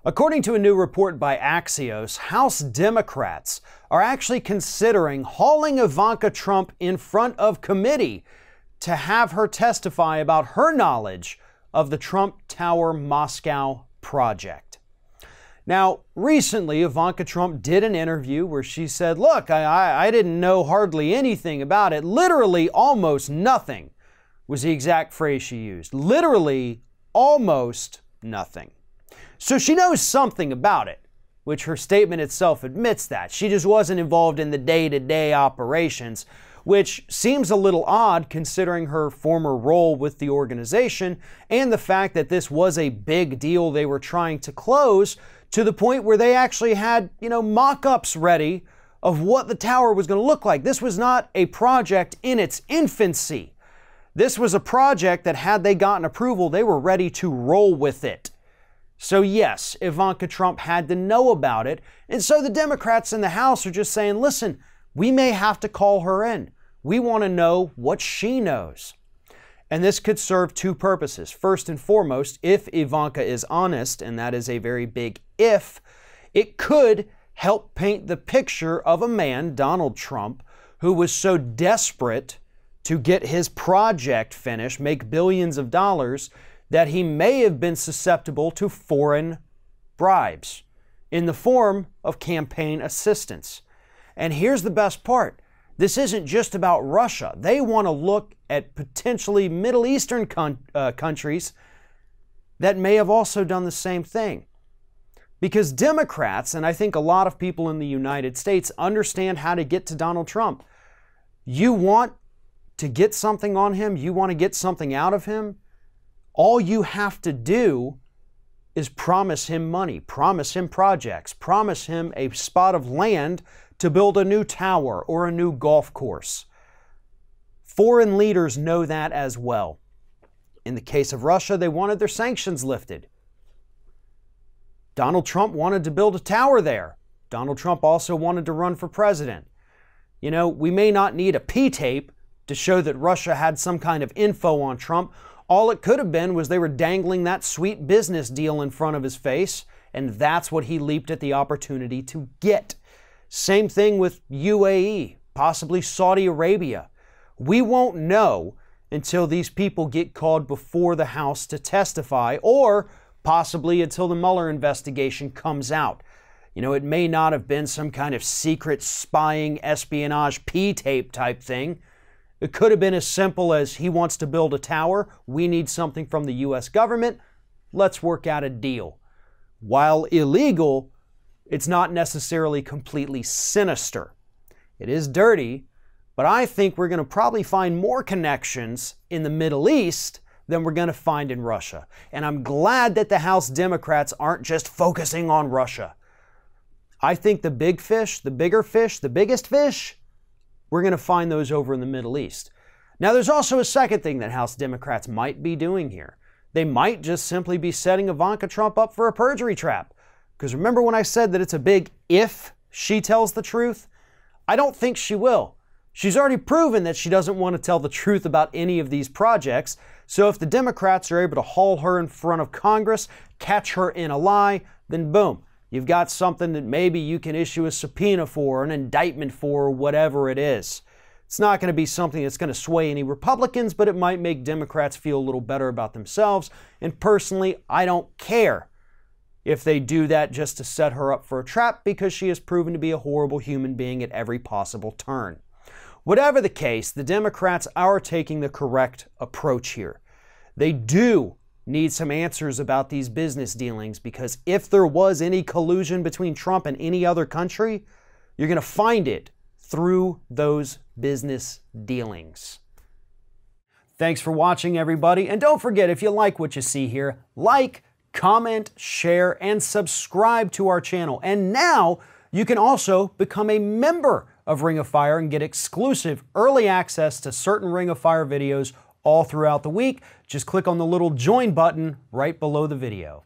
According to a new report by Axios, House Democrats are actually considering hauling Ivanka Trump in front of committee to have her testify about her knowledge of the Trump Tower Moscow project. Now, recently, Ivanka Trump did an interview where she said, look, I didn't know hardly anything about it. Literally almost nothing was the exact phrase she used. Literally almost nothing. So she knows something about it, which her statement itself admits that. She just wasn't involved in the day-to-day operations, which seems a little odd considering her former role with the organization and the fact that this was a big deal they were trying to close to the point where they actually had, mock-ups ready of what the tower was going to look like. This was not a project in its infancy. This was a project that had they gotten approval, they were ready to roll with it. So yes, Ivanka Trump had to know about it, and so the Democrats in the House are just saying, listen, we may have to call her in. We want to know what she knows. And this could serve two purposes. First and foremost, if Ivanka is honest, and that is a very big if, it could help paint the picture of a man, Donald Trump, who was so desperate to get his project finished, make billions of dollars, that he may have been susceptible to foreign bribes in the form of campaign assistance. And here's the best part. This isn't just about Russia. They want to look at potentially Middle Eastern countries that may have also done the same thing. Because Democrats, and I think a lot of people in the United States, understand how to get to Donald Trump. You want to get something on him, you want to get something out of him, all you have to do is promise him money, promise him projects, promise him a spot of land to build a new tower or a new golf course. Foreign leaders know that as well. In the case of Russia, they wanted their sanctions lifted. Donald Trump wanted to build a tower there. Donald Trump also wanted to run for president. We may not need a P-tape to show that Russia had some kind of info on Trump. All it could have been was they were dangling that sweet business deal in front of his face, and that's what he leaped at the opportunity to get. Same thing with UAE, possibly Saudi Arabia. We won't know until these people get called before the House to testify, or possibly until the Mueller investigation comes out. It may not have been some kind of secret spying, espionage, P-tape type thing. It could have been as simple as he wants to build a tower. We need something from the U.S. government. Let's work out a deal. While illegal, it's not necessarily completely sinister. It is dirty, but I think we're going to probably find more connections in the Middle East than we're going to find in Russia. And I'm glad that the House Democrats aren't just focusing on Russia. I think the big fish, the bigger fish, the biggest fish, we're going to find those over in the Middle East. Now, there's also a second thing that House Democrats might be doing here. They might just simply be setting Ivanka Trump up for a perjury trap. Because remember when I said that it's a big if she tells the truth? I don't think she will. She's already proven that she doesn't want to tell the truth about any of these projects. So if the Democrats are able to haul her in front of Congress, catch her in a lie, then boom. You've got something that maybe you can issue a subpoena for, an indictment for, whatever it is. It's not going to be something that's going to sway any Republicans, but it might make Democrats feel a little better about themselves. And personally, I don't care if they do that just to set her up for a trap, because she has proven to be a horrible human being at every possible turn. Whatever the case, the Democrats are taking the correct approach here. They do need some answers about these business dealings, because if there was any collusion between Trump and any other country, you're going to find it through those business dealings. Thanks for watching, everybody. And don't forget, if you like what you see here, like, comment, share, and subscribe to our channel. And now you can also become a member of Ring of Fire and get exclusive early access to certain Ring of Fire videos all throughout the week. Just click on the little join button right below the video.